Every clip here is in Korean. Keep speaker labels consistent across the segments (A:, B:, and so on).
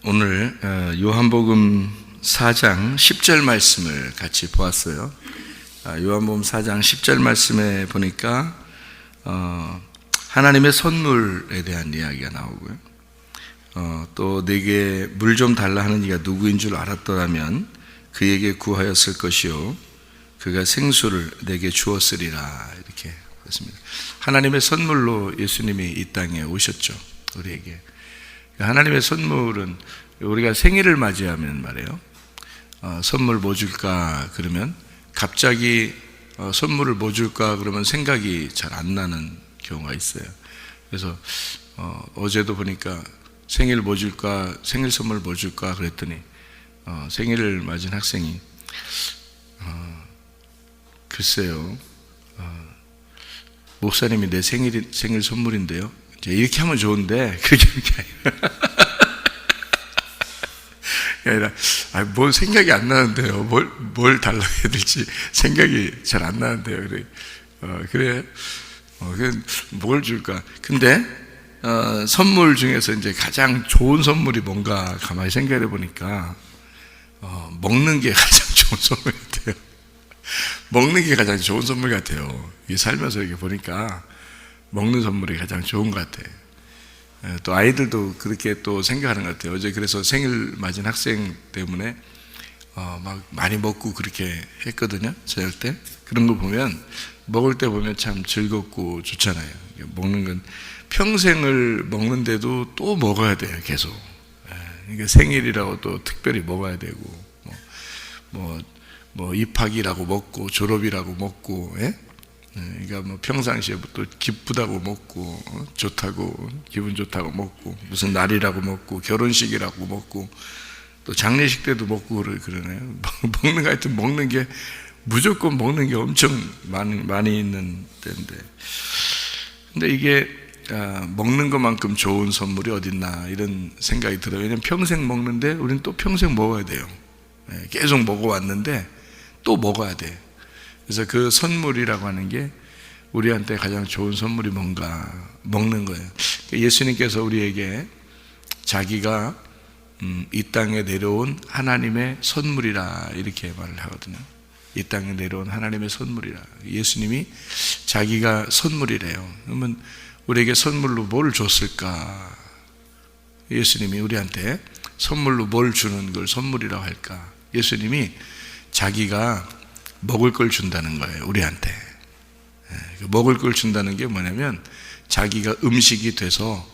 A: 오늘 요한복음 4장 10절 말씀을 같이 보았어요. 요한복음 4장 10절 말씀에 보니까 하나님의 선물에 대한 이야기가 나오고요. 또 내게 물 좀 달라 하는 이가 누구인 줄 알았더라면 그에게 구하였을 것이요 그가 생수를 내게 주었으리라, 이렇게 했습니다. 하나님의 선물로 예수님이 이 땅에 오셨죠. 우리에게 하나님의 선물은, 우리가 생일을 맞이하면 말이에요, 선물 뭐 줄까 그러면 갑자기 선물을 뭐 줄까 그러면 생각이 잘 안 나는 경우가 있어요. 그래서 어제도 보니까 생일 뭐 줄까, 생일 선물 뭐 줄까 그랬더니 생일을 맞은 학생이 글쎄요, 목사님이 내 생일 선물인데요, 이렇게 하면 좋은데 그렇게 아니라 뭘 생각이 안 나는데요, 뭘 달라고 해야 될지 생각이 잘 안 나는데요. 그래 뭘 줄까? 근데 선물 중에서 이제 가장 좋은 선물이 뭔가 가만히 생각해 보니까 먹는 게 가장 좋은 선물 같아요. 먹는 게 가장 좋은 선물 같아요. 살면서 이렇게 보니까 먹는 선물이 가장 좋은 것 같아요. 또 아이들도 그렇게 또 생각하는 것 같아요. 어제 그래서 생일 맞은 학생 때문에 막 많이 먹고 그렇게 했거든요. 저녁 때. 그런 거 보면, 먹을 때 보면 참 즐겁고 좋잖아요. 먹는 건 평생을 먹는데도 또 먹어야 돼요, 계속. 그러니까 생일이라고 또 특별히 먹어야 되고, 뭐 입학이라고 먹고, 졸업이라고 먹고, 그러니까 뭐 평상시에 또 기쁘다고 먹고, 좋다고, 기분 좋다고 먹고, 무슨 날이라고 먹고, 결혼식이라고 먹고, 또 장례식 때도 먹고 그러네요. 먹는 거, 하여튼 먹는 게, 무조건 먹는 게 엄청 많이 있는 때인데, 근데 이게 먹는 것만큼 좋은 선물이 어딨나 이런 생각이 들어요. 왜냐면 평생 먹는데 우리는 또 평생 먹어야 돼요. 계속 먹어왔는데 또 먹어야 돼. 그래서 그 선물이라고 하는 게, 우리한테 가장 좋은 선물이 뭔가, 먹는 거예요. 예수님께서 우리에게 자기가 이 땅에 내려온 하나님의 선물이라 이렇게 말을 하거든요. 이 땅에 내려온 하나님의 선물이라. 예수님이 자기가 선물이래요. 그러면 우리에게 선물로 뭘 줬을까? 예수님이 우리한테 선물로 뭘 주는 걸 선물이라고 할까? 예수님이 자기가 먹을 걸 준다는 거예요, 우리한테. 먹을 걸 준다는 게 뭐냐면, 자기가 음식이 돼서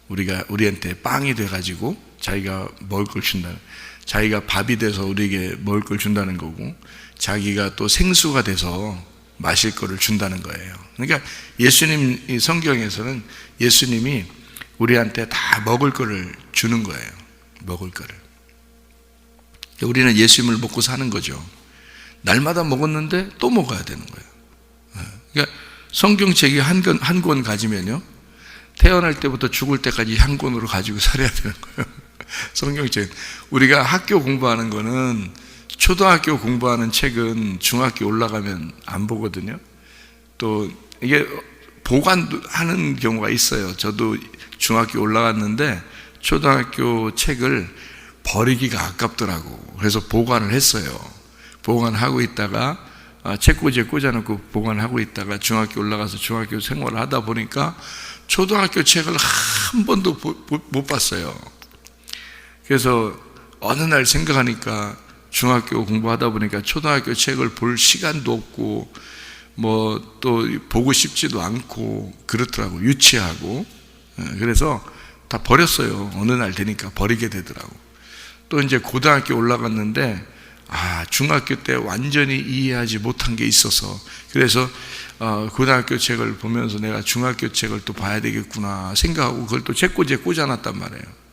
A: 우리한테 빵이 돼가지고 자기가 먹을 걸 준다는, 자기가 밥이 돼서 우리에게 먹을 걸 준다는 거고, 자기가 또 생수가 돼서 마실 거를 준다는 거예요. 그러니까 예수님, 성경에서는 예수님이 우리한테 다 먹을 거를 주는 거예요. 먹을 거를. 우리는 예수님을 먹고 사는 거죠. 날마다 먹었는데 또 먹어야 되는 거예요. 그러니까 성경책이 한 권 가지면요, 태어날 때부터 죽을 때까지 한 권으로 가지고 살아야 되는 거예요. 성경책. 우리가 학교 공부하는 거는, 초등학교 공부하는 책은 중학교 올라가면 안 보거든요. 또 이게 보관하는 경우가 있어요. 저도 중학교 올라갔는데 초등학교 책을 버리기가 아깝더라고. 그래서 보관을 했어요. 보관하고 있다가 책꽂이에 꽂아놓고 보관하고 있다가 중학교 올라가서 중학교 생활을 하다 보니까 초등학교 책을 한 번도 못 봤어요. 그래서 어느 날 생각하니까, 중학교 공부하다 보니까 초등학교 책을 볼 시간도 없고 뭐 또 보고 싶지도 않고 그렇더라고. 유치하고. 그래서 다 버렸어요. 어느 날 되니까 버리게 되더라고. 또 이제 고등학교 올라갔는데 중학교 때 완전히 이해하지 못한 게 있어서, 그래서 고등학교 책을 보면서 내가 중학교 책을 또 봐야 되겠구나 생각하고 그걸 또 책꽂이에 꽂아놨단 말이에요.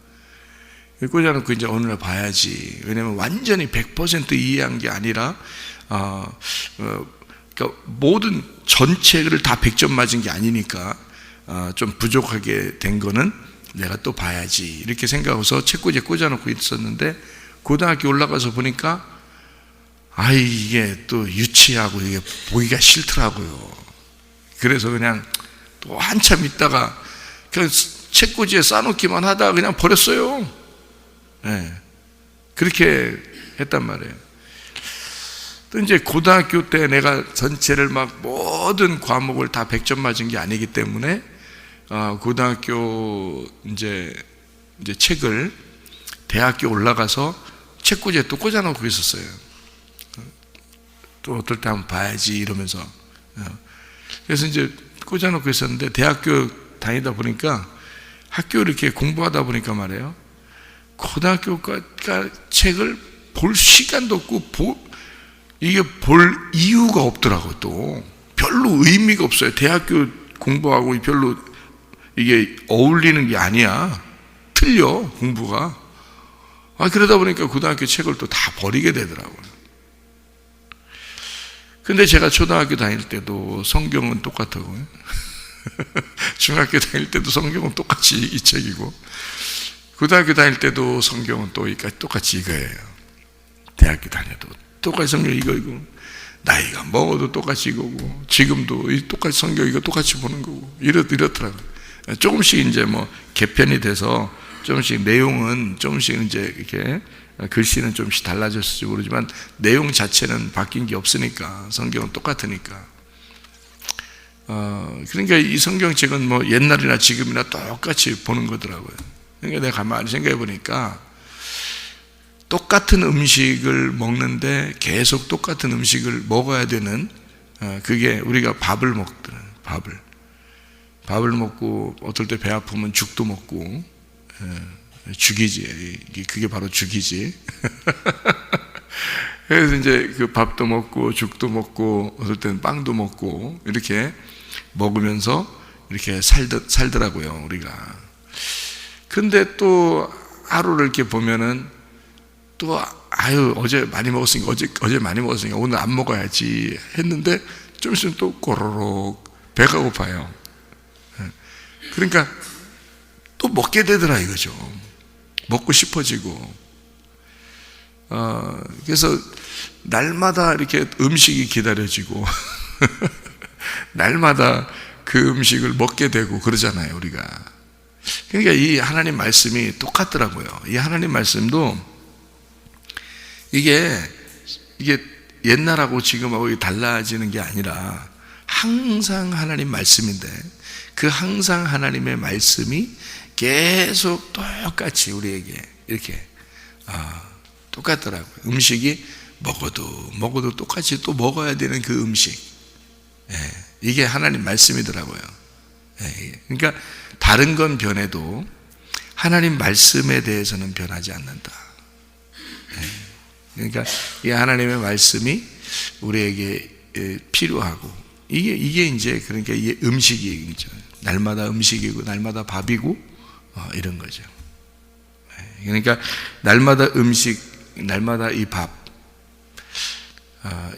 A: 꽂아놓고 이제 어느 날 봐야지. 왜냐면 완전히 100% 이해한 게 아니라 그러니까 모든 전체를 다 100점 맞은 게 아니니까 좀 부족하게 된 거는 내가 또 봐야지 이렇게 생각해서 책꽂이에 꽂아놓고 있었는데, 고등학교 올라가서 보니까 이게 또 유치하고 이게 보기가 싫더라고요. 그래서 그냥 또 한참 있다가 그냥 책꽂이에 싸놓기만 하다가 그냥 버렸어요. 예. 그렇게 했단 말이에요. 또 이제 고등학교 때 내가 전체를 막 모든 과목을 다 100점 맞은 게 아니기 때문에 고등학교 이제 책을 대학교 올라가서 책꽂이에 또 꽂아놓고 있었어요. 또 어떨 때 한번 봐야지 이러면서. 그래서 이제 꽂아놓고 있었는데 대학교 다니다 보니까 학교 이렇게 공부하다 보니까 말이에요. 고등학교가 책을 볼 시간도 없고 이게 볼 이유가 없더라고. 또 별로 의미가 없어요. 대학교 공부하고 별로 이게 어울리는 게 아니야. 틀려 공부가. 그러다 보니까 고등학교 책을 또 다 버리게 되더라고요. 근데 제가 초등학교 다닐 때도 성경은 똑같다고요. 중학교 다닐 때도 성경은 똑같이 이 책이고, 고등학교 다닐 때도 성경은 또 똑같이 이거예요. 대학교 다녀도 똑같이 성경 이거이고, 나이가 먹어도 똑같이 이거고, 지금도 똑같이 성경 이거 똑같이 보는 거고, 이렇더라고요. 조금씩 이제 뭐 개편이 돼서 조금씩 내용은 조금씩 이제 이렇게 글씨는 조금씩 달라졌을지 모르지만 내용 자체는 바뀐 게 없으니까, 성경은 똑같으니까. 그러니까 이 성경책은 뭐 옛날이나 지금이나 똑같이 보는 거더라고요. 그러니까 내가 가만히 생각해 보니까 똑같은 음식을 먹는데 계속 똑같은 음식을 먹어야 되는, 그게 우리가 밥을 먹더라고요. 밥을 먹고 어떨 때 배 아프면 죽도 먹고, 죽이지. 그게 바로 죽이지. 그래서 이제 그 밥도 먹고 죽도 먹고 어떨 때는 빵도 먹고 이렇게 먹으면서 이렇게 살더라고요, 우리가. 근데 또 하루를 이렇게 보면은 또 어제 많이 먹었으니까 어제 많이 먹었으니까 오늘 안 먹어야지 했는데 좀 있으면 또 꼬르륵 배가 고파요. 그러니까 또 먹게 되더라 이거죠. 먹고 싶어지고. 그래서 날마다 이렇게 음식이 기다려지고 날마다 그 음식을 먹게 되고 그러잖아요, 우리가. 그러니까 이 하나님 말씀이 똑같더라고요. 이 하나님 말씀도 이게 옛날하고 지금하고 달라지는 게 아니라 항상 하나님 말씀인데, 그 항상 하나님의 말씀이 계속 똑같이 우리에게 이렇게 똑같더라고요. 음식이 먹어도 똑같이 또 먹어야 되는 그 음식, 이게 하나님 말씀이더라고요. 그러니까 다른 건 변해도 하나님 말씀에 대해서는 변하지 않는다. 그러니까 이 하나님의 말씀이 우리에게 필요하고, 이게 이제 그러니까 이게 음식이죠. 날마다 음식이고 날마다 밥이고 이런 거죠. 그러니까 날마다 음식, 날마다 이 밥,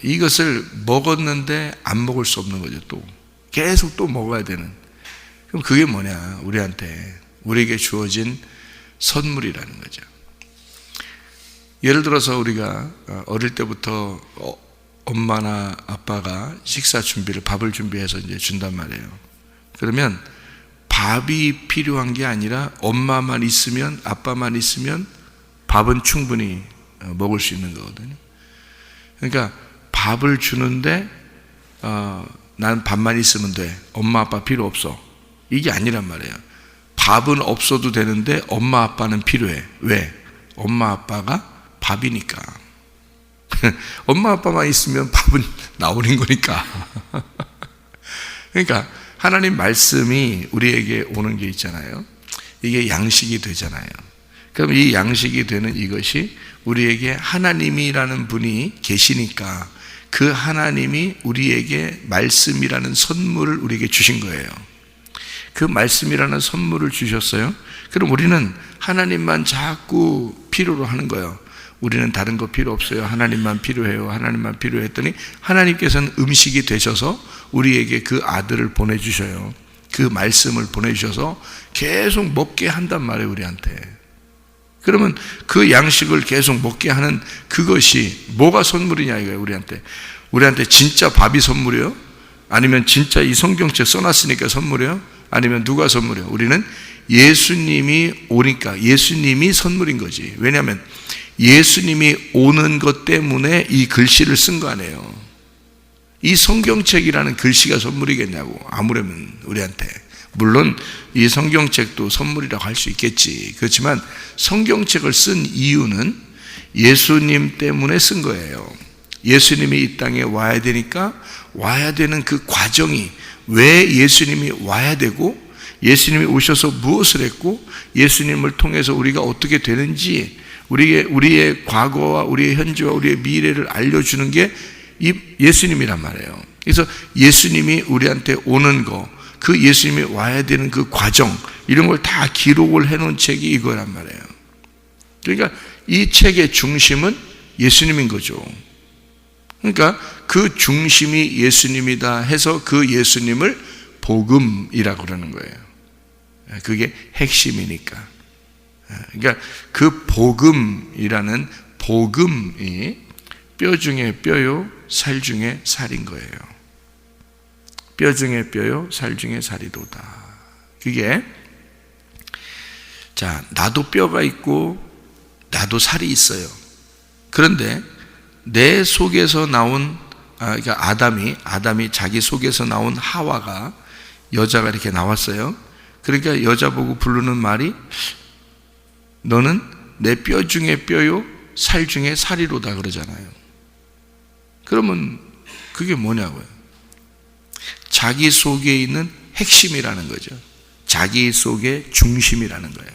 A: 이것을 먹었는데 안 먹을 수 없는 거죠. 또 계속 또 먹어야 되는. 그럼 그게 뭐냐? 우리에게 주어진 선물이라는 거죠. 예를 들어서 우리가 어릴 때부터 엄마나 아빠가 식사 준비를, 밥을 준비해서 이제 준단 말이에요. 그러면 밥이 필요한 게 아니라 엄마만 있으면, 아빠만 있으면 밥은 충분히 먹을 수 있는 거거든요. 그러니까 밥을 주는데 난 밥만 있으면 돼, 엄마 아빠 필요 없어, 이게 아니란 말이에요. 밥은 없어도 되는데 엄마 아빠는 필요해. 왜? 엄마 아빠가 밥이니까. 엄마 아빠만 있으면 밥은 나오는 거니까. 그러니까 하나님 말씀이 우리에게 오는 게 있잖아요. 이게 양식이 되잖아요. 그럼 이 양식이 되는 이것이 우리에게 하나님이라는 분이 계시니까 그 하나님이 우리에게 말씀이라는 선물을 우리에게 주신 거예요. 그 말씀이라는 선물을 주셨어요. 그럼 우리는 하나님만 자꾸 필요로 하는 거예요. 우리는 다른 거 필요 없어요, 하나님만 필요해요, 하나님만 필요해 했더니 하나님께서는 음식이 되셔서 우리에게 그 아들을 보내주셔요. 그 말씀을 보내주셔서 계속 먹게 한단 말이에요, 우리한테. 그러면 그 양식을 계속 먹게 하는 그것이 뭐가 선물이냐 이거예요, 우리한테 진짜 밥이 선물이에요? 아니면 진짜 이 성경책 써놨으니까 선물이에요? 아니면 누가 선물이에요? 우리는 예수님이 오니까 예수님이 선물인 거지. 왜냐하면 예수님이 오는 것 때문에 이 글씨를 쓴 거 아니에요. 이 성경책이라는 글씨가 선물이겠냐고. 아무래면 우리한테. 물론 이 성경책도 선물이라고 할 수 있겠지. 그렇지만 성경책을 쓴 이유는 예수님 때문에 쓴 거예요. 예수님이 이 땅에 와야 되니까 와야 되는 그 과정이, 왜 예수님이 와야 되고 예수님이 오셔서 무엇을 했고 예수님을 통해서 우리가 어떻게 되는지, 우리의 과거와 우리의 현재와 우리의 미래를 알려주는 게 이 예수님이란 말이에요. 그래서 예수님이 우리한테 오는 거, 그 예수님이 와야 되는 그 과정, 이런 걸 다 기록을 해놓은 책이 이거란 말이에요. 그러니까 이 책의 중심은 예수님인 거죠. 그러니까 그 중심이 예수님이다 해서 그 예수님을 복음이라고 그러는 거예요. 그게 핵심이니까. 그러니까 그 복음이라는 복음이 뼈 중에 뼈요 살 중에 살인 거예요. 뼈 중에 뼈요 살 중에 살이로다. 그게, 자, 나도 뼈가 있고 나도 살이 있어요. 그런데 내 속에서 나온, 그러니까 아담이 자기 속에서 나온 하와가, 여자가 이렇게 나왔어요. 그러니까 여자 보고 부르는 말이, 너는 내 뼈 중에 뼈요 살 중에 살이로다 그러잖아요. 그러면 그게 뭐냐고요? 자기 속에 있는 핵심이라는 거죠. 자기 속의 중심이라는 거예요.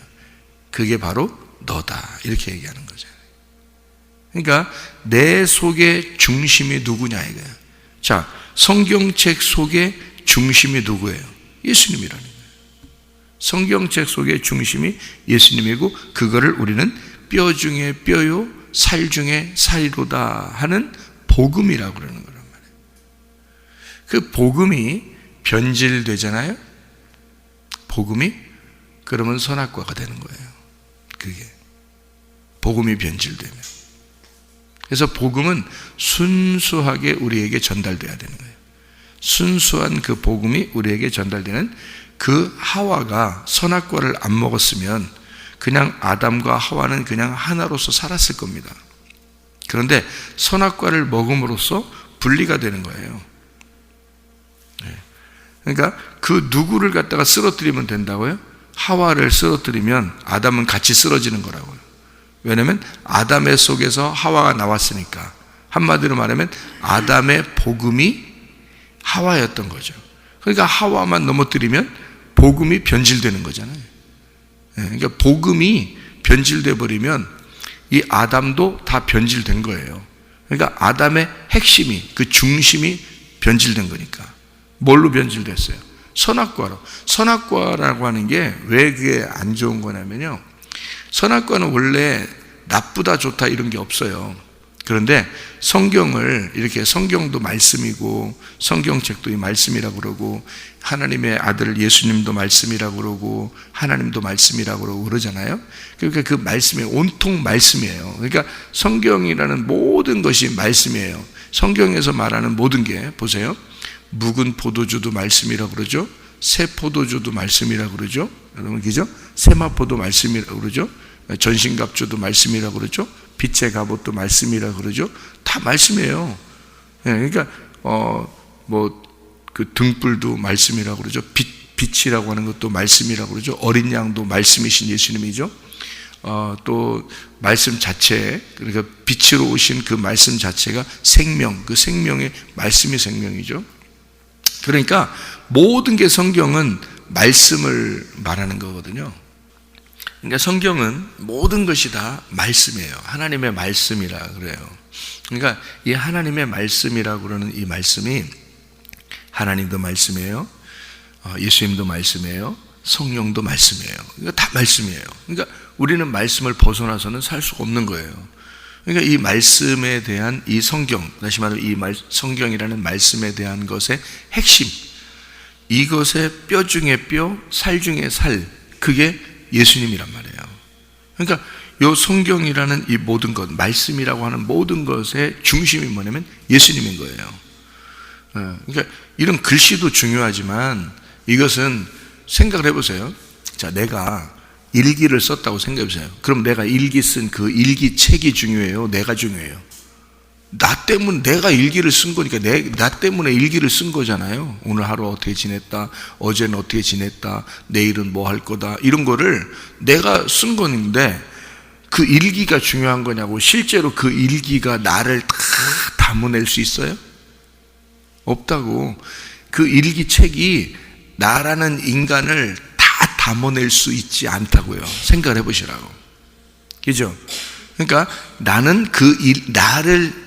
A: 그게 바로 너다, 이렇게 얘기하는 거죠. 그러니까 내 속의 중심이 누구냐 이거예요. 자, 성경책 속의 중심이 누구예요? 예수님이라는 거예요. 성경책 속의 중심이 예수님이고, 그거를 우리는 뼈 중에 뼈요 살 중에 살이로다 하는 복음이라고 그러는 거란 말이에요. 그 복음이 변질되잖아요. 복음이, 그러면 선악과가 되는 거예요. 그게 복음이 변질되면. 그래서 복음은 순수하게 우리에게 전달돼야 되는 거예요. 순수한 그 복음이 우리에게 전달되는, 그 하와가 선악과를 안 먹었으면 그냥 아담과 하와는 그냥 하나로서 살았을 겁니다. 그런데 선악과를 먹음으로써 분리가 되는 거예요. 그러니까 그 누구를 갖다가 쓰러뜨리면 된다고요? 하와를 쓰러뜨리면 아담은 같이 쓰러지는 거라고요. 왜냐하면 아담의 속에서 하와가 나왔으니까. 한마디로 말하면 아담의 복음이 하와였던 거죠. 그러니까 하와만 넘어뜨리면 복음이 변질되는 거잖아요. 그러니까 복음이 변질돼 버리면 이 아담도 다 변질된 거예요. 그러니까 아담의 핵심이, 그 중심이 변질된 거니까. 뭘로 변질됐어요? 선악과로. 선악과라고 하는 게 왜 그게 안 좋은 거냐면요, 선악과는 원래 나쁘다 좋다 이런 게 없어요. 그런데 성경을 이렇게, 성경도 말씀이고 성경책도 이 말씀이라고 그러고 하나님의 아들 예수님도 말씀이라고 그러고 하나님도 말씀이라고 그러고 그러잖아요. 그러니까 그 말씀이 온통 말씀이에요. 그러니까 성경이라는 모든 것이 말씀이에요. 성경에서 말하는 모든 게, 보세요, 묵은 포도주도 말씀이라고 그러죠. 새 포도주도 말씀이라고 그러죠. 여러분, 그죠? 세마포도 말씀이라고 그러죠. 전신갑주도 말씀이라고 그러죠. 빛의 갑옷도 말씀이라고 그러죠. 다 말씀이에요. 그러니까 그 등불도 말씀이라고 그러죠. 빛이라고 하는 것도 말씀이라고 그러죠. 어린 양도 말씀이신 예수님이죠. 또 말씀 자체, 그러니까 빛으로 오신 그 말씀 자체가 생명, 그 생명의 말씀이 생명이죠. 그러니까 모든 게 성경은 말씀을 말하는 거거든요. 그러니까 성경은 모든 것이 다 말씀이에요. 하나님의 말씀이라 그래요. 그러니까 이 하나님의 말씀이라고 그러는 이 말씀이, 하나님도 말씀이에요, 예수님도 말씀이에요, 성령도 말씀이에요. 그러니까 다 말씀이에요. 그러니까 우리는 말씀을 벗어나서는 살 수가 없는 거예요. 그러니까 이 말씀에 대한 이 성경, 다시 말하면 이 성경이라는 말씀에 대한 것의 핵심, 이것의 뼈 중에 뼈, 살 중에 살, 그게 예수님이란 말이에요. 그러니까 이 성경이라는 이 모든 것, 말씀이라고 하는 모든 것의 중심이 뭐냐면 예수님인 거예요. 그러니까 이런 글씨도 중요하지만 이것은 생각을 해보세요. 자, 내가 일기를 썼다고 생각해보세요. 그럼 내가 일기 쓴 그 일기 책이 중요해요? 내가 중요해요? 나 때문에, 내가 일기를 쓴 거니까 나 때문에 일기를 쓴 거잖아요. 오늘 하루 어떻게 지냈다, 어제는 어떻게 지냈다, 내일은 뭐 할 거다, 이런 거를 내가 쓴 건데 그 일기가 중요한 거냐고. 실제로 그 일기가 나를 다 담아낼 수 있어요? 없다고. 그 일기책이 나라는 인간을 다 담아낼 수 있지 않다고요. 생각을 해보시라고. 그죠? 그러니까 나는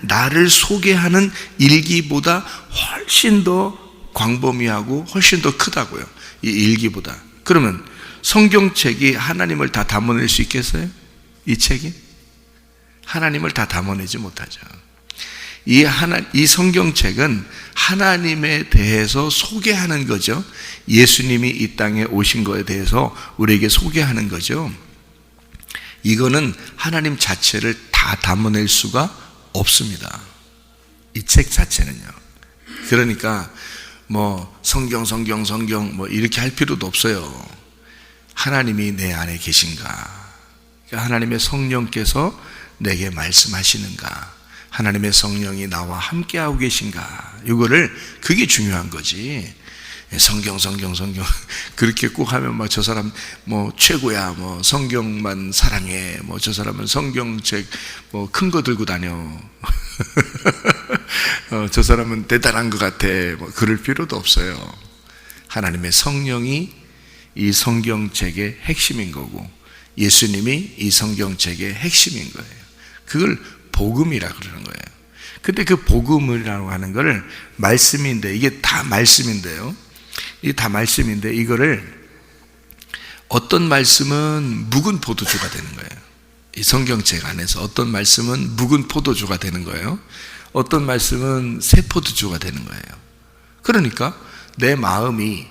A: 나를 소개하는 일기보다 훨씬 더 광범위하고 훨씬 더 크다고요. 이 일기보다. 그러면 성경책이 하나님을 다 담아낼 수 있겠어요? 이 책이? 하나님을 다 담아내지 못하죠. 이 성경책은 하나님에 대해서 소개하는 거죠. 예수님이 이 땅에 오신 것에 대해서 우리에게 소개하는 거죠. 이거는 하나님 자체를 다 담아낼 수가 없습니다. 이 책 자체는요. 그러니까 뭐 성경 뭐 이렇게 할 필요도 없어요. 하나님이 내 안에 계신가? 그러니까 하나님의 성령께서 내게 말씀하시는가? 하나님의 성령이 나와 함께하고 계신가? 이거를, 그게 중요한 거지. 성경 그렇게 꼭 하면 막 저 사람 뭐 최고야, 뭐 성경만 사랑해, 뭐 저 사람은 성경책 뭐 큰 거 들고 다녀, 저 사람은 대단한 것 같아, 뭐 그럴 필요도 없어요. 하나님의 성령이 이 성경책의 핵심인 거고 예수님이 이 성경책의 핵심인 거예요. 그걸 복음이라 그러는 거예요. 근데 그 복음이라고 하는 거를 말씀인데, 이게 다 말씀인데요. 이게 다 말씀인데, 이거를 어떤 말씀은 묵은 포도주가 되는 거예요. 이 성경책 안에서 어떤 말씀은 묵은 포도주가 되는 거예요. 어떤 말씀은 새 포도주가 되는 거예요. 그러니까 내 마음이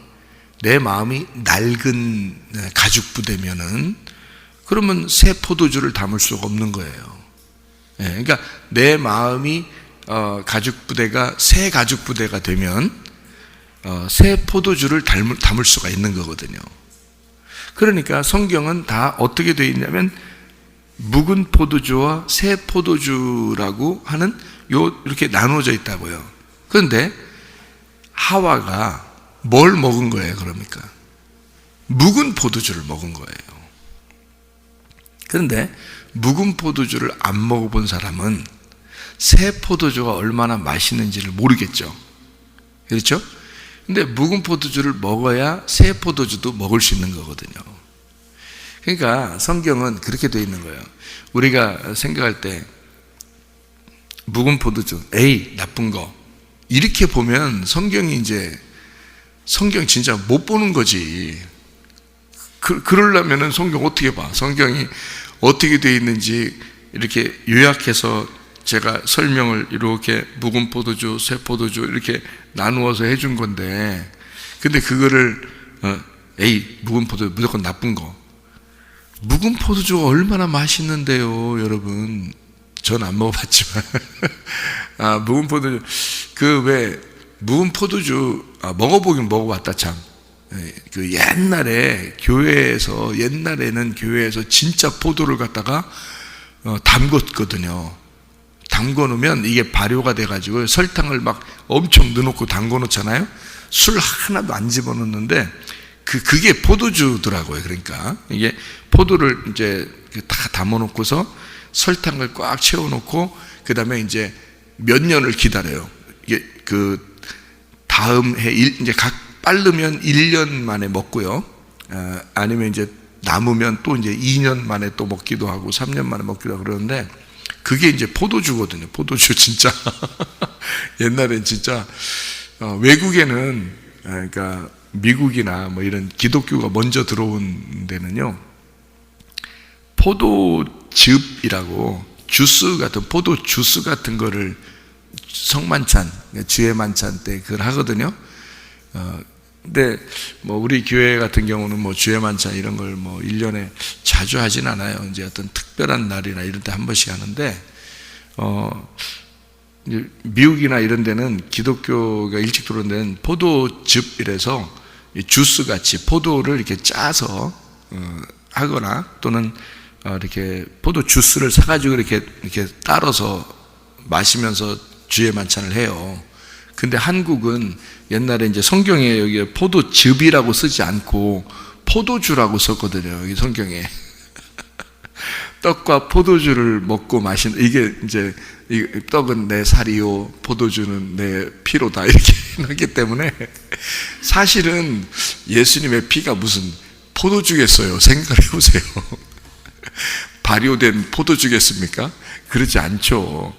A: 낡은 가죽 부대면은, 그러면 새 포도주를 담을 수가 없는 거예요. 그러니까 내 마음이 가죽 부대가 새 가죽 부대가 되면 새 포도주를 담을 수가 있는 거거든요. 그러니까 성경은 다 어떻게 되어 있냐면 묵은 포도주와 새 포도주라고 하는 이렇게 나눠져 있다고요. 그런데 하와가 뭘 먹은 거예요? 그러니까 묵은 포도주를 먹은 거예요. 그런데 묵은 포도주를 안 먹어본 사람은 새 포도주가 얼마나 맛있는지를 모르겠죠. 그렇죠? 근데 묵은 포도주를 먹어야 새 포도주도 먹을 수 있는 거거든요. 그러니까 성경은 그렇게 되어 있는 거예요. 우리가 생각할 때 묵은 포도주, 에이 나쁜 거, 이렇게 보면 성경 진짜 못 보는 거지. 그러려면은 성경 어떻게 봐? 성경이 어떻게 되어 있는지 이렇게 요약해서 제가 설명을 이렇게 묵은 포도주, 새 포도주 이렇게 나누어서 해준 건데, 근데 그거를 에이 묵은 포도주 무조건 나쁜 거. 묵은 포도주가 얼마나 맛있는데요, 여러분. 전 안 먹어봤지만 묵은 포도주, 묵은 포도주 먹어보긴 먹어봤다 참. 그 옛날에는 교회에서 진짜 포도를 갖다가 담궜거든요. 담궈 놓으면 이게 발효가 돼가지고 설탕을 막 엄청 넣어놓고 담궈 놓잖아요. 술 하나도 안 집어넣는데 그게 포도주더라고요. 그러니까 이게 포도를 이제 다 담아 놓고서 설탕을 꽉 채워 놓고 그 다음에 이제 몇 년을 기다려요. 이게 그 다음 해 이제 빠르면 1년 만에 먹고요. 아니면 이제 남으면 또 이제 2년 만에 또 먹기도 하고 3년 만에 먹기도 하고 그러는데, 그게 이제 포도주거든요. 포도주 진짜. 옛날엔 진짜 외국에는, 그러니까 미국이나 뭐 이런 기독교가 먼저 들어온 데는요, 포도즙이라고 주스 같은, 포도 주스 같은 거를 성만찬, 주의 만찬 때 그걸 하거든요. 근데 뭐 우리 교회 같은 경우는 뭐 주의 만찬 이런 걸 뭐 1년에 자주 하진 않아요. 이제 어떤 특별한 날이나 이런 때 한 번씩 하는데, 미국이나 이런 데는, 기독교가 일찍 들어온 데는 포도즙이라서 이 주스 같이 포도를 이렇게 짜서 하거나 또는 이렇게 포도 주스를 사가지고 이렇게 따라서 마시면서 주의 만찬을 해요. 근데 한국은 옛날에 이제 성경에 여기 포도즙이라고 쓰지 않고 포도주라고 썼거든요. 여기 성경에. 떡과 포도주를 먹고 마신, 이게 이제 떡은 내 살이요 포도주는 내 피로다 이렇게 하기 때문에 사실은 예수님의 피가 무슨 포도주겠어요. 생각해 보세요. 발효된 포도주겠습니까? 그렇지 않죠.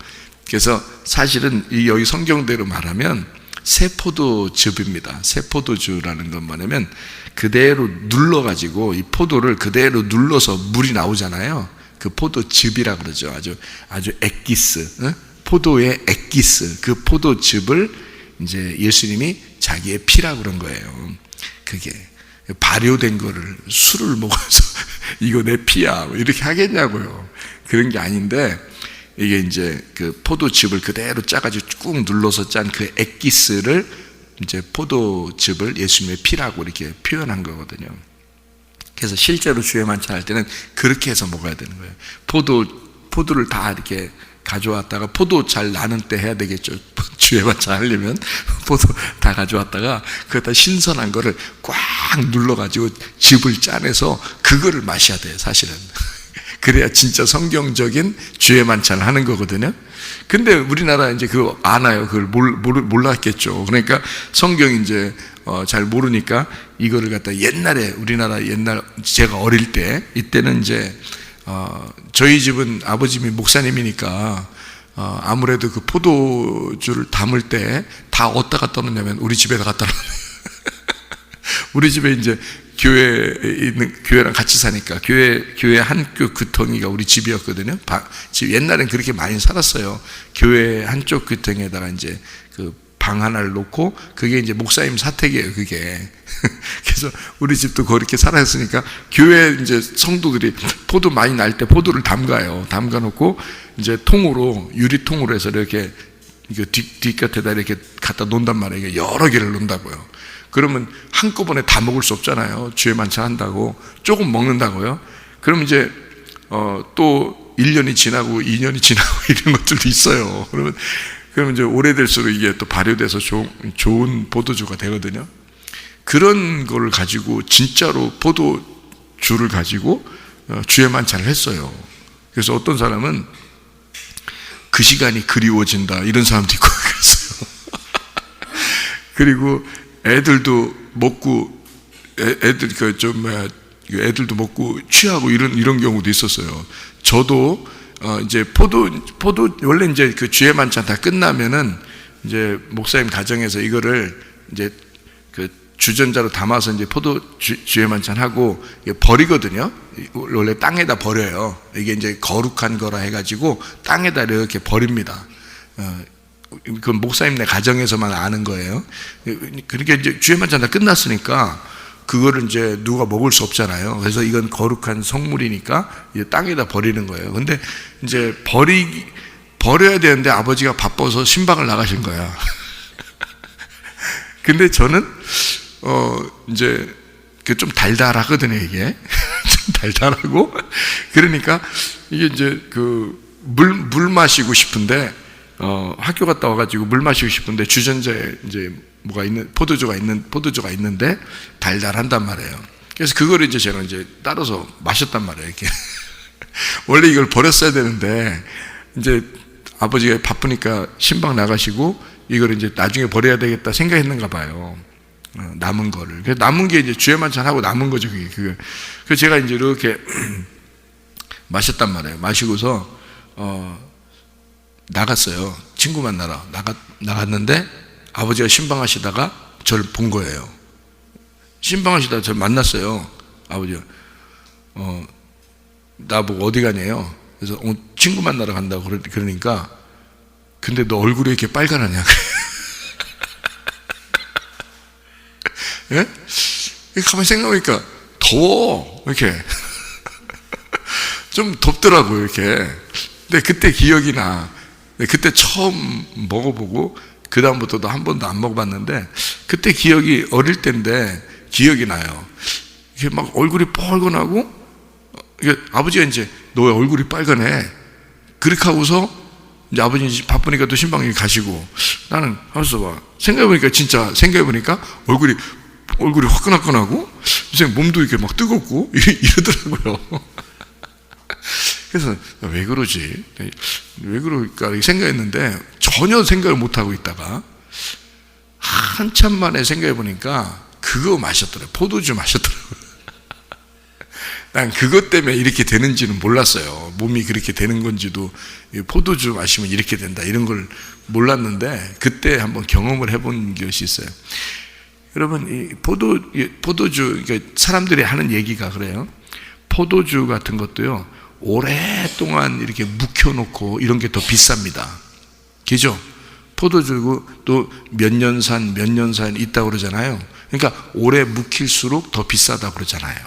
A: 그래서 사실은 여기 성경대로 말하면 새 포도즙입니다. 새 포도주라는 건 뭐냐면 그대로 눌러가지고 이 포도를 그대로 눌러서 물이 나오잖아요. 그 포도즙이라 그러죠. 아주 액기스, 포도의 액기스, 그 포도즙을 이제 예수님이 자기의 피라고 그런 거예요. 그게 발효된 거를 술을 먹어서 이거 내 피야 이렇게 하겠냐고요. 그런 게 아닌데 이게 이제 그 포도즙을 그대로 짜가지고 꾹 눌러서 짠 그 액기스를 이제 포도즙을 예수님의 피라고 이렇게 표현한 거거든요. 그래서 실제로 주의 만찬할 때는 그렇게 해서 먹어야 되는 거예요. 포도를 다 이렇게 가져왔다가 포도 잘 나는 때 해야 되겠죠. 주의 만찬 하려면 포도 다 가져왔다가 그거다 신선한 거를 꽉 눌러가지고 즙을 짜내서 그거를 마셔야 돼요. 사실은. 그래야 진짜 성경적인 주의 만찬을 하는 거거든요. 근데 우리나라 이제 그거 아나요? 그걸 몰랐겠죠. 그러니까 성경 이제 잘 모르니까 이거를 갖다 옛날에 우리나라 옛날 제가 어릴 때 이때는 이제 저희 집은 아버님이 목사님이니까 아무래도 그 포도주를 담을 때 다 어디다가 떠놓냐면 우리 집에다 갖다 놓는 우리 집에 이제 교회에 있는, 교회랑 같이 사니까 교회 한쪽 귀퉁이가 우리 집이었거든요. 집 옛날엔 그렇게 많이 살았어요. 교회 한쪽 귀퉁이에다가 이제 그 방 하나를 놓고 그게 이제 목사님 사택이에요. 그게. 그래서 우리 집도 그렇게 살았으니까 교회 이제 성도들이 포도 많이 날 때 포도를 담가요. 담가 놓고 이제 통으로 유리통으로 해서 이렇게 이거 뒷곁에다 이렇게 갖다 놓는단 말이에요. 여러 개를 놓는다고요. 그러면 한꺼번에 다 먹을 수 없잖아요. 주의 만찬 한다고 조금 먹는다고요. 그럼 이제 또 1년이 지나고 2년이 지나고 이런 것들도 있어요. 그러면 이제 오래될수록 이게 또 발효돼서 좋은 포도주가 되거든요. 그런 걸 가지고 진짜로 포도주를 가지고 주의 만찬을 했어요. 그래서 어떤 사람은 그 시간이 그리워진다 이런 사람도 있고 그랬어요. 그리고 애들도 먹고 애들도 먹고 취하고 이런 경우도 있었어요. 저도 이제 포도 원래 이제 그 주의 만찬 다 끝나면은 이제 목사님 가정에서 이거를 이제 그 주전자로 담아서 이제 주의 만찬 하고 버리거든요. 원래 땅에다 버려요. 이게 이제 거룩한 거라 해가지고 땅에다 이렇게 버립니다. 그건 목사님네 가정에서만 아는 거예요. 그러니까 이제 주의 만찬 다 끝났으니까 그거를 이제 누가 먹을 수 없잖아요. 그래서 이건 거룩한 성물이니까 이제 땅에다 버리는 거예요. 근데 이제 버려야 되는데 아버지가 바빠서 신방을 나가신 거야. 근데 저는 이제 좀 달달하거든요, 이게. 좀 달달하고 그러니까 이게 이제 물 마시고 싶은데 학교 갔다 와가지고 물 마시고 싶은데 주전자에 이제 포도주가 있는데 달달한단 말이에요. 그래서 그거를 이제 제가 이제 따라서 마셨단 말이에요, 이렇게. 원래 이걸 버렸어야 되는데 이제 아버지가 바쁘니까 신방 나가시고 이걸 이제 나중에 버려야 되겠다 생각했는가 봐요. 남은 거를. 그래서 남은 게 이제 주의 만찬하고 남은 거죠, 그게. 그래서 제가 이제 이렇게 마셨단 말이에요. 마시고서 나갔어요. 친구 만나러 나갔는데 아버지가 신방하시다가 저를 본 거예요. 신방하시다가 저를 만났어요. 아버지가 나보고 어디 가냐요. 그래서 친구 만나러 간다고 그러니까 근데 너 얼굴이 이렇게 빨간하냐. 예? 가만히 생각해보니까 더워 이렇게 좀 덥더라고요 이렇게. 근데 그때 기억이 나. 그때 처음 먹어보고 그 다음부터도 한 번도 안 먹어봤는데 그때 기억이 어릴 때인데 기억이 나요. 이게 막 얼굴이 뻘건하고, 아버지가 이제 너 왜 얼굴이 빨간해? 그렇게 하고서 이제 아버지 바쁘니까 또 신방에 가시고, 나는 하면서 봐. 생각해보니까 얼굴이 화끈화끈하고, 선생님 몸도 이렇게 막 뜨겁고, 이러더라고요. 그래서 왜 그러지? 왜 그럴까? 이렇게 생각했는데, 전혀 생각을 못하고 있다가, 한참 만에 생각해보니까, 그거 마셨더라고요. 포도주 마셨더라고요. 난 그것 때문에 이렇게 되는지는 몰랐어요. 몸이 그렇게 되는 건지도, 포도주 마시면 이렇게 된다 이런 걸 몰랐는데 그때 한번 경험을 해본 것이 있어요. 여러분, 이 포도주, 그러니까 사람들이 하는 얘기가 그래요. 포도주 같은 것도요, 오랫동안 이렇게 묵혀놓고 이런 게 더 비쌉니다. 그죠? 포도주고 또 몇 년산 있다고 그러잖아요. 그러니까 오래 묵힐수록 더 비싸다고 그러잖아요,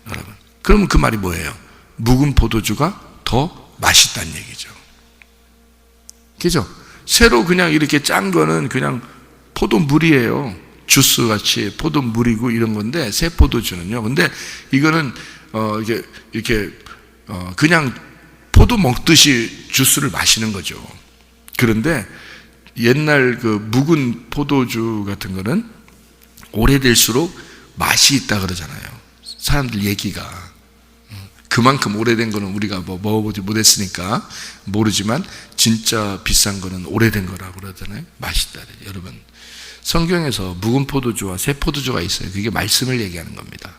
A: 여러분. 그러면 그 말이 뭐예요? 묵은 포도주가 더 맛있다는 얘기죠. 그죠? 새로 그냥 이렇게 짠 거는 그냥 포도물이에요. 주스 같이 포도물이고 이런 건데, 새 포도주는요. 근데 이거는 이렇게 그냥 포도 먹듯이 주스를 마시는 거죠. 그런데 옛날 그 묵은 포도주 같은 거는 오래될수록 맛이 있다 그러잖아요. 사람들 얘기가. 그만큼 오래된 거는 우리가 먹어보지 못했으니까 모르지만 진짜 비싼 거는 오래된 거라고 그러잖아요. 맛있다. 여러분, 성경에서 묵은 포도주와 새 포도주가 있어요. 그게 말씀을 얘기하는 겁니다.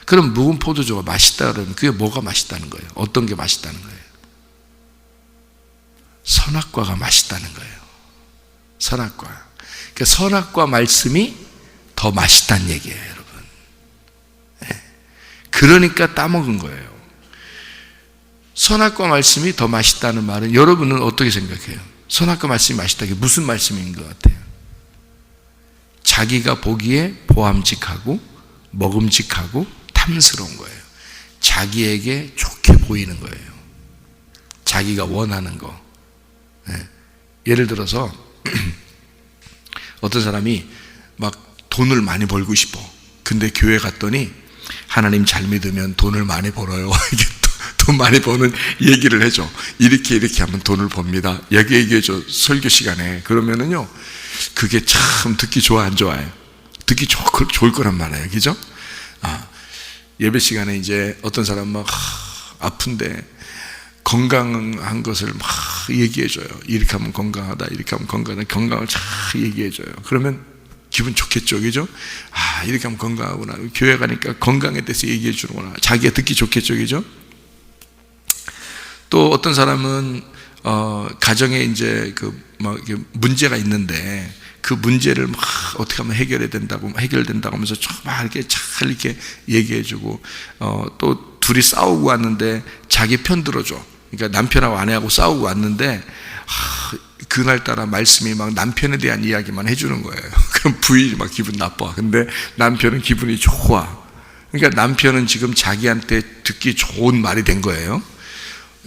A: 그럼 묵은 포도주가 맛있다 그러면 그게 뭐가 맛있다는 거예요? 어떤 게 맛있다는 거예요? 선악과가 맛있다는 거예요. 선악과. 그러니까 선악과 말씀이 더 맛있다는 얘기예요, 여러분. 그러니까 따먹은 거예요. 선악과 말씀이 더 맛있다는 말은 여러분은 어떻게 생각해요? 선악과 말씀이 맛있다는 게 무슨 말씀인 것 같아요? 자기가 보기에 보암직하고 먹음직하고 탐스러운 거예요. 자기에게 좋게 보이는 거예요. 자기가 원하는 거. 예를 들어서 어떤 사람이 막 돈을 많이 벌고 싶어. 근데 교회 갔더니 하나님 잘 믿으면 돈을 많이 벌어요. 이게 돈 많이 버는 얘기를 해줘. 이렇게 하면 돈을 법니다. 얘기해줘. 설교 시간에. 그러면은요, 그게 참 듣기 좋아, 안 좋아요? 듣기 좋을 거란 말이에요. 그죠? 예배 시간에 이제 어떤 사람 막 아픈데 건강한 것을 막 얘기해줘요. 이렇게 하면 건강하다, 이렇게 하면 건강하다, 건강을 잘 얘기해줘요. 그러면 기분 좋겠죠, 그죠? 이렇게 하면 건강하구나. 교회 가니까 건강에 대해서 얘기해 주는구나. 자기가 듣기 좋겠죠, 그죠? 또 어떤 사람은 가정에 이제 문제가 있는데 그 문제를 막 어떻게 하면 해결된다고 하면서 막 이렇게 얘기해주고, 또 둘이 싸우고 왔는데 자기 편 들어줘. 그러니까 남편하고 아내하고 싸우고 왔는데 그날따라 말씀이 막 남편에 대한 이야기만 해주는 거예요. 그럼 부인이 막 기분 나빠. 근데 남편은 기분이 좋아. 그러니까 남편은 지금 자기한테 듣기 좋은 말이 된 거예요.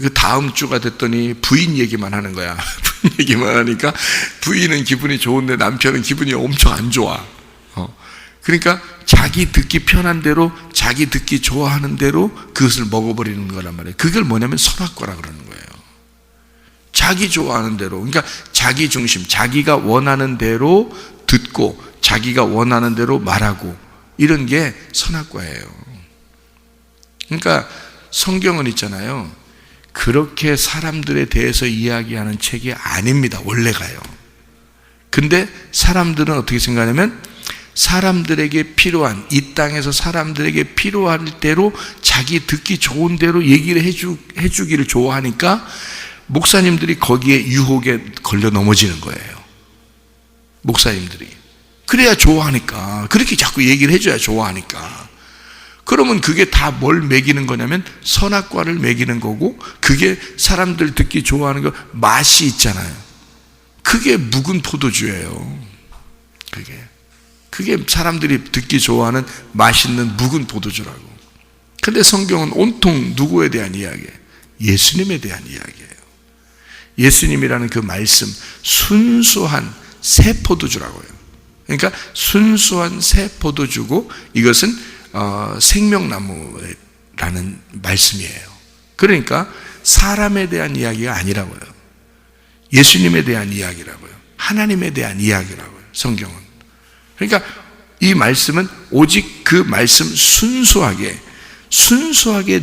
A: 그 다음 주가 됐더니 부인 얘기만 하는 거야. 부인 얘기만 하니까 부인은 기분이 좋은데 남편은 기분이 엄청 안 좋아. 그러니까 자기 듣기 편한 대로, 자기 듣기 좋아하는 대로 그것을 먹어버리는 거란 말이에요. 그걸 뭐냐면 선악과라 그러는 거예요. 자기 좋아하는 대로, 그러니까 자기 중심, 자기가 원하는 대로 듣고 자기가 원하는 대로 말하고, 이런 게 선악과예요. 그러니까 성경은 있잖아요, 그렇게 사람들에 대해서 이야기하는 책이 아닙니다, 원래가요. 근데 사람들은 어떻게 생각하냐면 사람들에게 필요한, 이 땅에서 사람들에게 필요할 대로 자기 듣기 좋은 대로 얘기를 해주기를 좋아하니까 목사님들이 거기에 유혹에 걸려 넘어지는 거예요. 목사님들이. 그래야 좋아하니까. 그렇게 자꾸 얘기를 해줘야 좋아하니까. 그러면 그게 다 뭘 먹이는 거냐면 선악과를 먹이는 거고, 그게 사람들 듣기 좋아하는 거, 맛이 있잖아요. 그게 묵은 포도주예요. 그게 사람들이 듣기 좋아하는 맛있는 묵은 포도주라고. 근데 성경은 온통 누구에 대한 이야기예요? 예수님에 대한 이야기예요. 예수님이라는 그 말씀, 순수한 새 포도주라고요. 그러니까 순수한 새 포도주고 이것은 생명나무라는 말씀이에요. 그러니까 사람에 대한 이야기가 아니라고요. 예수님에 대한 이야기라고요. 하나님에 대한 이야기라고요. 성경은. 그러니까 이 말씀은 오직 그 말씀 순수하게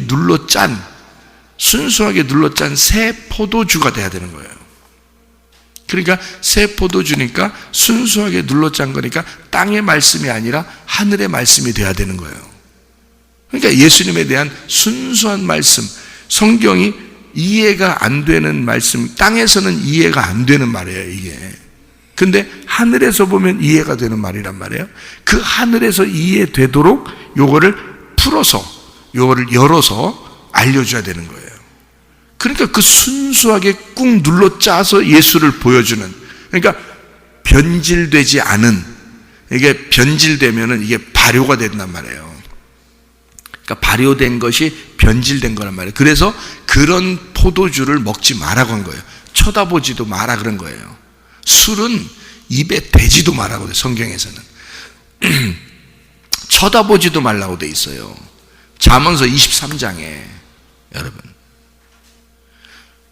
A: 눌러 짠 새 포도주가 돼야 되는 거예요. 그러니까 새 포도주니까 순수하게 눌러 짠 거니까 땅의 말씀이 아니라 하늘의 말씀이 돼야 되는 거예요. 그러니까 예수님에 대한 순수한 말씀, 성경이 이해가 안 되는 말씀, 땅에서는 이해가 안 되는 말이에요, 이게. 근데 하늘에서 보면 이해가 되는 말이란 말이에요. 그 하늘에서 이해되도록 요거를 풀어서, 요거를 열어서 알려줘야 되는 거예요. 그러니까 그 순수하게 꾹 눌러 짜서 예수를 보여주는, 그러니까 변질되지 않은, 이게 변질되면은 이게 발효가 된단 말이에요. 그러니까 발효된 것이 변질된 거란 말이에요. 그래서 그런 포도주를 먹지 마라고 한 거예요. 쳐다보지도 마라 그런 거예요. 술은 입에 대지도 마라고 돼요, 성경에서는. 쳐다보지도 말라고 돼 있어요. 잠언서 23장에 여러분.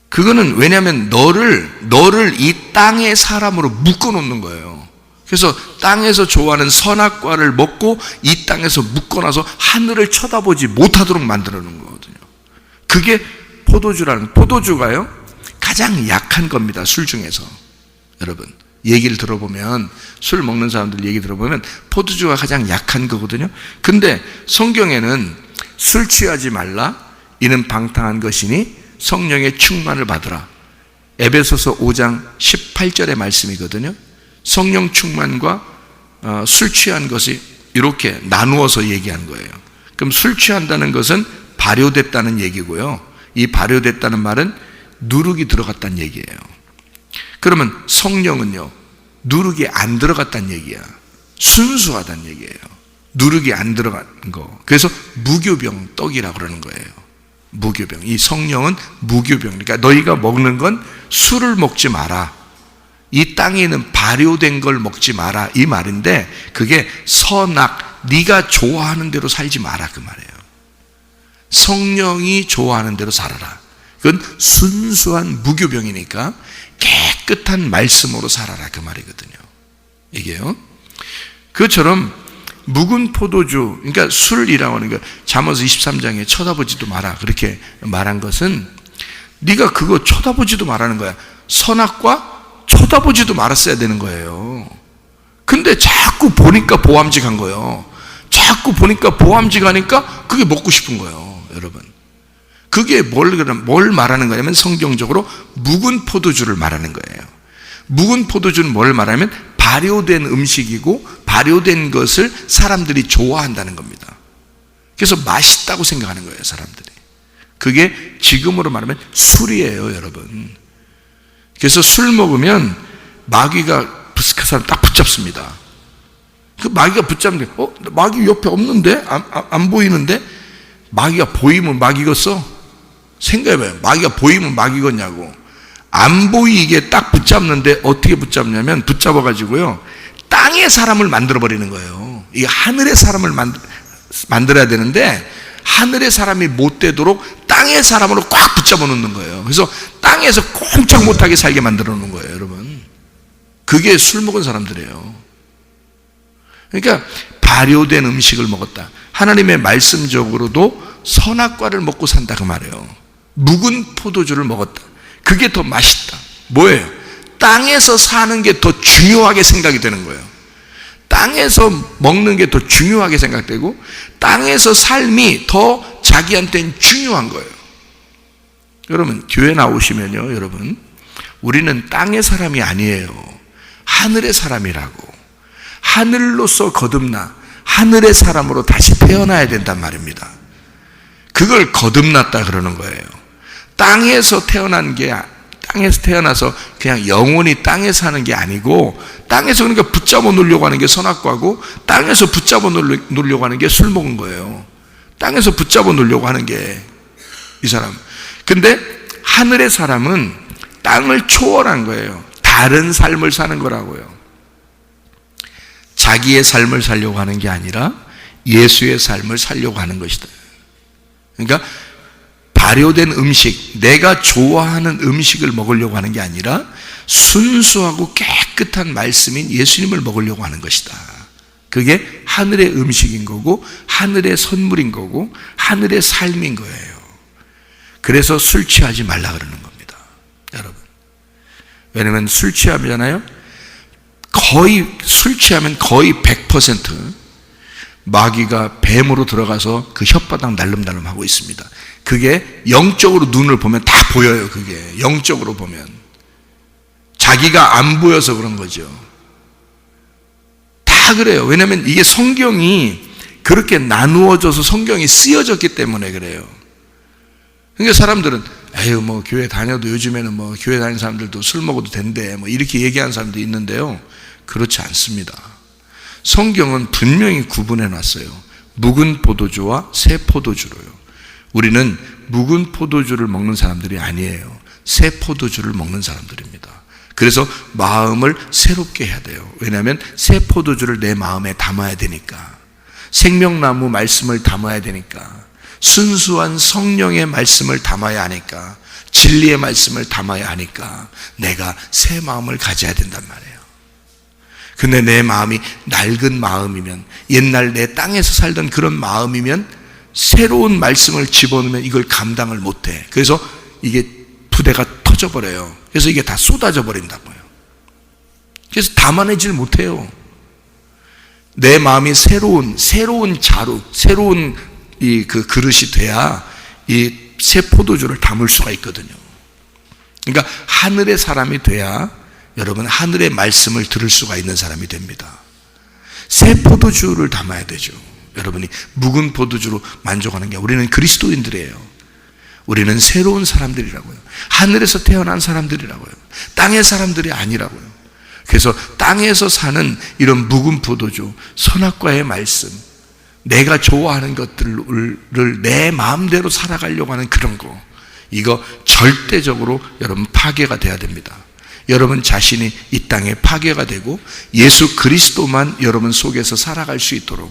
A: 그거는 왜냐하면 너를 이 땅의 사람으로 묶어 놓는 거예요. 그래서 땅에서 좋아하는 선악과를 먹고 이 땅에서 묶어놔서 하늘을 쳐다보지 못하도록 만들어 놓은 거거든요. 그게 포도주가요 가장 약한 겁니다. 술 중에서. 여러분 얘기를 들어보면, 술 먹는 사람들 얘기 들어보면 포도주가 가장 약한 거거든요. 근데 성경에는 술 취하지 말라, 이는 방탕한 것이니 성령의 충만을 받으라. 에베소서 5장 18절의 말씀이거든요. 성령 충만과 술 취한 것이 이렇게 나누어서 얘기한 거예요. 그럼 술 취한다는 것은 발효됐다는 얘기고요. 이 발효됐다는 말은 누룩이 들어갔다는 얘기예요. 그러면 성령은요, 누룩이 안 들어갔다는 얘기야. 순수하다는 얘기예요. 누룩이 안 들어간 거. 그래서 무교병 떡이라고 그러는 거예요. 무교병. 이 성령은 무교병. 그러니까 너희가 먹는 건 술을 먹지 마라. 이 땅에 있는 발효된 걸 먹지 마라. 이 말인데 그게 선악, 네가 좋아하는 대로 살지 마라 그 말이에요. 성령이 좋아하는 대로 살아라. 그건 순수한 무교병이니까 깨끗한 말씀으로 살아라 그 말이거든요. 이게요. 그것처럼 묵은 포도주, 그러니까 술이라고 하는 거, 잠언서 23장에 쳐다보지도 마라 그렇게 말한 것은 네가 그거 쳐다보지도 말라는 거야. 선악과 쳐다보지도 말았어야 되는 거예요. 근데 자꾸 보니까 보암직한 거예요. 자꾸 보니까 보암직하니까 그게 먹고 싶은 거예요, 여러분. 그게 뭘 말하는 거냐면 성경적으로 묵은 포도주를 말하는 거예요. 묵은 포도주는 뭘 말하면 발효된 음식이고 발효된 것을 사람들이 좋아한다는 겁니다. 그래서 맛있다고 생각하는 거예요, 사람들이. 그게 지금으로 말하면 술이에요, 여러분. 그래서 술 먹으면 마귀가 그 사람 딱 붙잡습니다. 그 마귀가 붙잡는데, 마귀 옆에 없는데? 안 보이는데? 마귀가 보이면 마귀겠어? 생각해봐요. 마귀가 보이면 마귀겠냐고. 안 보이게 딱 붙잡는데 어떻게 붙잡냐면 붙잡아가지고요, 땅의 사람을 만들어버리는 거예요. 이 하늘의 사람을 만들어야 되는데 하늘의 사람이 못 되도록 땅의 사람으로 꽉 붙잡아 놓는 거예요. 그래서 땅에서 꼼짝 못하게 살게 만들어 놓는 거예요, 여러분. 그게 술 먹은 사람들이에요. 그러니까 발효된 음식을 먹었다. 하나님의 말씀적으로도 선악과를 먹고 산다 그 말이에요. 묵은 포도주를 먹었다. 그게 더 맛있다. 뭐예요? 땅에서 사는 게 더 중요하게 생각이 되는 거예요. 땅에서 먹는 게 더 중요하게 생각되고 땅에서 삶이 더 자기한테는 중요한 거예요. 여러분 교회 나오시면요, 여러분 우리는 땅의 사람이 아니에요. 하늘의 사람이라고. 하늘로서 거듭나 하늘의 사람으로 다시 태어나야 된단 말입니다. 그걸 거듭났다 그러는 거예요. 땅에서 태어나서 그냥 영원히 땅에 사는 게 아니고, 땅에서 그러니까 붙잡아 놓으려고 하는 게 선악과고, 땅에서 붙잡아 놓으려고 하는 게 술 먹은 거예요. 땅에서 붙잡아 놓으려고 하는 게 이 사람. 근데 하늘의 사람은 땅을 초월한 거예요. 다른 삶을 사는 거라고요. 자기의 삶을 살려고 하는 게 아니라 예수의 삶을 살려고 하는 것이다. 그러니까 발효된 음식, 내가 좋아하는 음식을 먹으려고 하는 게 아니라 순수하고 깨끗한 말씀인 예수님을 먹으려고 하는 것이다. 그게 하늘의 음식인 거고 하늘의 선물인 거고 하늘의 삶인 거예요. 그래서 술 취하지 말라 그러는 겁니다, 여러분. 왜냐하면 술 취하잖아요. 술 취하면 거의 100% 마귀가 뱀으로 들어가서 그 혓바닥 날름날름 하고 있습니다. 그게 영적으로 눈을 보면 다 보여요. 그게 영적으로 보면 자기가 안 보여서 그런 거죠. 다 그래요. 왜냐하면 이게 성경이 그렇게 나누어져서 성경이 쓰여졌기 때문에 그래요. 그러니까 사람들은 에휴 뭐 교회 다녀도 요즘에는 뭐 교회 다니는 사람들도 술 먹어도 된대 뭐 이렇게 얘기하는 사람도 있는데요, 그렇지 않습니다. 성경은 분명히 구분해 놨어요. 묵은 포도주와 새 포도주로요. 우리는 묵은 포도주를 먹는 사람들이 아니에요. 새 포도주를 먹는 사람들입니다. 그래서 마음을 새롭게 해야 돼요. 왜냐하면 새 포도주를 내 마음에 담아야 되니까, 생명나무 말씀을 담아야 되니까, 순수한 성령의 말씀을 담아야 하니까, 진리의 말씀을 담아야 하니까 내가 새 마음을 가져야 된단 말이에요. 근데 내 마음이 낡은 마음이면, 옛날 내 땅에서 살던 그런 마음이면 새로운 말씀을 집어넣으면 이걸 감당을 못해. 그래서 이게 부대가 터져버려요. 그래서 이게 다 쏟아져 버린다고요. 그래서 담아내질 못해요. 내 마음이 새로운 자루, 새로운 그 그릇이 돼야 이 새 포도주를 담을 수가 있거든요. 그러니까 하늘의 사람이 돼야 여러분 하늘의 말씀을 들을 수가 있는 사람이 됩니다. 새 포도주를 담아야 되죠. 여러분이 묵은 포도주로 만족하는 게, 우리는 그리스도인들이에요. 우리는 새로운 사람들이라고요. 하늘에서 태어난 사람들이라고요. 땅의 사람들이 아니라고요. 그래서 땅에서 사는 이런 묵은 포도주, 선악과의 말씀, 내가 좋아하는 것들을 내 마음대로 살아가려고 하는 그런 거, 이거 절대적으로 여러분 파괴가 돼야 됩니다. 여러분 자신이 이 땅에 파괴가 되고 예수 그리스도만 여러분 속에서 살아갈 수 있도록,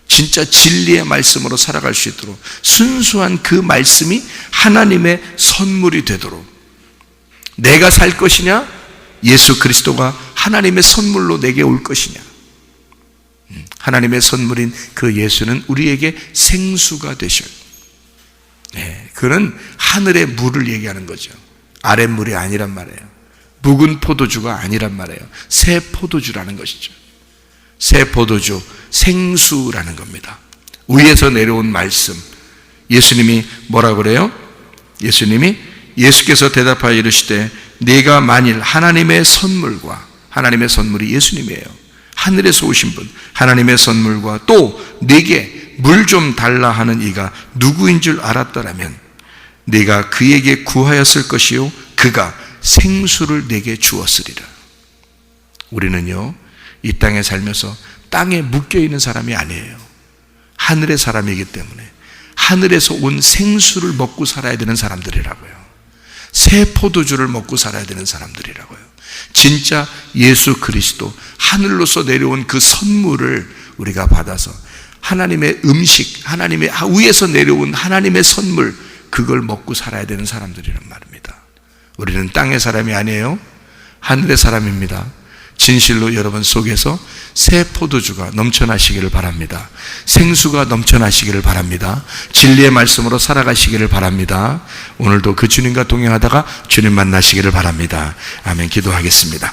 A: 진짜 진리의 말씀으로 살아갈 수 있도록, 순수한 그 말씀이 하나님의 선물이 되도록, 내가 살 것이냐 예수 그리스도가 하나님의 선물로 내게 올 것이냐, 하나님의 선물인 그 예수는 우리에게 생수가 되셔요. 그는 하늘의 물을 얘기하는 거죠. 아랫물이 아니란 말이에요. 묵은 포도주가 아니란 말이에요. 새 포도주라는 것이죠. 새 포도주, 생수라는 겁니다. 위에서 내려온 말씀. 예수님이 뭐라 그래요? 예수께서 대답하여 이르시되 네가 만일 하나님의 선물과, 하나님의 선물이 예수님이에요. 하늘에서 오신 분, 하나님의 선물과 또 네게 물 좀 달라 하는 이가 누구인 줄 알았더라면 네가 그에게 구하였을 것이요 그가 생수를 내게 주었으리라. 우리는요, 이 땅에 살면서 땅에 묶여있는 사람이 아니에요. 하늘의 사람이기 때문에 하늘에서 온 생수를 먹고 살아야 되는 사람들이라고요. 새 포도주를 먹고 살아야 되는 사람들이라고요. 진짜 예수 그리스도, 하늘로서 내려온 그 선물을 우리가 받아서 하나님의 음식, 하나님의 위에서 내려온 하나님의 선물, 그걸 먹고 살아야 되는 사람들이란 말입니다. 우리는 땅의 사람이 아니에요. 하늘의 사람입니다. 진실로 여러분 속에서 새 포도주가 넘쳐나시기를 바랍니다. 생수가 넘쳐나시기를 바랍니다. 진리의 말씀으로 살아가시기를 바랍니다. 오늘도 그 주님과 동행하다가 주님 만나시기를 바랍니다. 아멘. 기도하겠습니다.